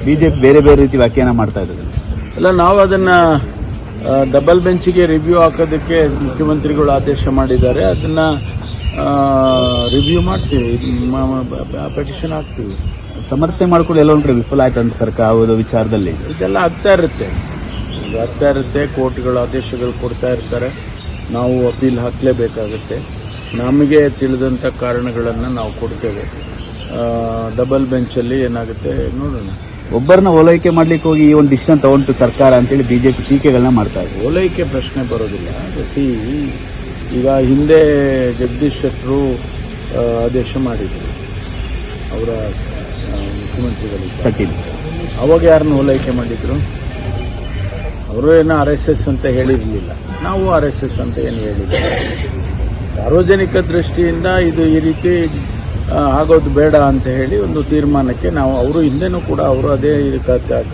BJP ಬೇರೆ ಬೇರೆ ರೀತಿ ವ್ಯಾಖ್ಯಾನ ಮಾಡ್ತಾ ಇದ್ದಾರೆ. ಅಲ್ಲ, ನಾವು ಅದನ್ನ ಡಬಲ್ ಬೆಂಚಿಗೆ ರಿವ್ಯೂ ಹಾಕೋದಕ್ಕೆ ಮುಖ್ಯಮಂತ್ರಿಗಳು ಆದೇಶ ಮಾಡಿದ್ದಾರೆ. ಅದನ್ನ ರಿವ್ಯೂ ಮಾಡ್ತೀವಿ, ಪೆಟಿಷನ್ ಹಾಕ್ತೀವಿ. ಸಮರ್ಥನೆ ಮಾಡ್ಕೊಂಡು ಎಲ್ಲ ಒಂದು ಕಡೆ ವಿಫಲ ಆಯ್ತು ಅಂತ ಸರ್ಕಾರ ವಿಚಾರದಲ್ಲಿ ಇದೆಲ್ಲ ಆಗ್ತಾ ಇರುತ್ತೆ. ಕೋರ್ಟ್ಗಳು ಆದೇಶಗಳು ಕೊಡ್ತಾ ಇರ್ತಾರೆ. ನಾವು ಅಪೀಲ್ ಹಾಕಲೇಬೇಕಾಗುತ್ತೆ. ನಮಗೆ ತಿಳಿದಂಥ ಕಾರಣಗಳನ್ನು ನಾವು ಕೊಡ್ತೇವೆ. ಡಬಲ್ ಬೆಂಚಲ್ಲಿ ಏನಾಗುತ್ತೆ ನೋಡೋಣ. ಒಬ್ಬರನ್ನ ಓಲೈಕೆ ಮಾಡ್ಲಿಕ್ಕೆ ಹೋಗಿ ಈ ಒಂದು ಡಿಸಿಷನ್ ತಗೊಂಡು ಸರ್ಕಾರ ಅಂತೇಳಿ ಬಿಜೆಪಿ ಟೀಕೆಗಳನ್ನ ಮಾಡ್ತಾ ಇದೆ. ಓಲೈಕೆ ಪ್ರಶ್ನೆ ಬರೋದಿಲ್ಲ. ಈಗ ಹಿಂದೆ ಜಗದೀಶ್ ಶೆಟ್ಟರು ಆದೇಶ ಮಾಡಿದರು ಅವರ ಮುಖ್ಯಮಂತ್ರಿಗಳಿಗೆ. ಅವಾಗ ಯಾರನ್ನು ಓಲೈಕೆ ಮಾಡಿದ್ರು? ಅವರು ಏನೋ RSS ಅಂತ ಹೇಳಿರಲಿಲ್ಲ, ನಾವು RSS ಅಂತ ಏನು ಹೇಳಿಲ್ಲ. ಸಾರ್ವಜನಿಕ ದೃಷ್ಟಿಯಿಂದ ಇದು ಈ ರೀತಿ ಆಗೋದು ಬೇಡ ಅಂತ ಹೇಳಿ ಒಂದು ತೀರ್ಮಾನಕ್ಕೆ ನಾವು, ಅವರು ಹಿಂದೆನೂ ಕೂಡ ಅವರು ಅದೇ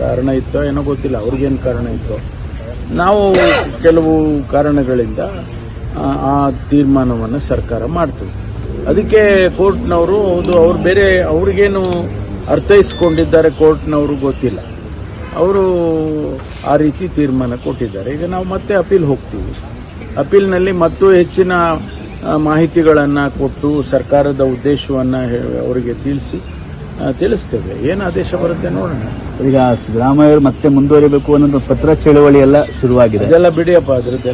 ಕಾರಣ ಇತ್ತೋ ಏನೋ ಗೊತ್ತಿಲ್ಲ, ಅವ್ರಿಗೇನು ಕಾರಣ ಇತ್ತೋ, ನಾವು ಕೆಲವು ಕಾರಣಗಳಿಂದ ಆ ತೀರ್ಮಾನವನ್ನು ಸರ್ಕಾರ ಮಾಡ್ತೀವಿ. ಅದಕ್ಕೆ ಕೋರ್ಟ್ನವರು ಅವ್ರು ಬೇರೆ ಅವ್ರಿಗೇನು ಅರ್ಥೈಸ್ಕೊಂಡಿದ್ದಾರೆ ಕೋರ್ಟ್ನವರು ಗೊತ್ತಿಲ್ಲ, ಅವರು ಆ ರೀತಿ ತೀರ್ಮಾನ ಕೊಟ್ಟಿದ್ದಾರೆ. ಈಗ ನಾವು ಮತ್ತೆ ಅಪೀಲ್ ಹೋಗ್ತೀವಿ. ಅಪೀಲ್ನಲ್ಲಿ ಮತ್ತೂ ಹೆಚ್ಚಿನ ಮಾಹಿತಿಗಳನ್ನು ಕೊಟ್ಟು ಸರ್ಕಾರದ ಉದ್ದೇಶವನ್ನು ಅವರಿಗೆ ತಿಳಿಸ್ತೇವೆ. ಏನು ಆದೇಶ ಬರುತ್ತೆ ನೋಡೋಣ. ಈಗ ಸಿದ್ದರಾಮಯ್ಯ ಮತ್ತೆ ಮುಂದುವರಿಬೇಕು ಅನ್ನೋದು ಪತ್ರ ಚಳವಳಿ ಎಲ್ಲ ಶುರುವಾಗಿದೆ. ಅದೆಲ್ಲ ಬಿಡಿಯಪ್ಪ, ಅದರದ್ದೆಲ್ಲ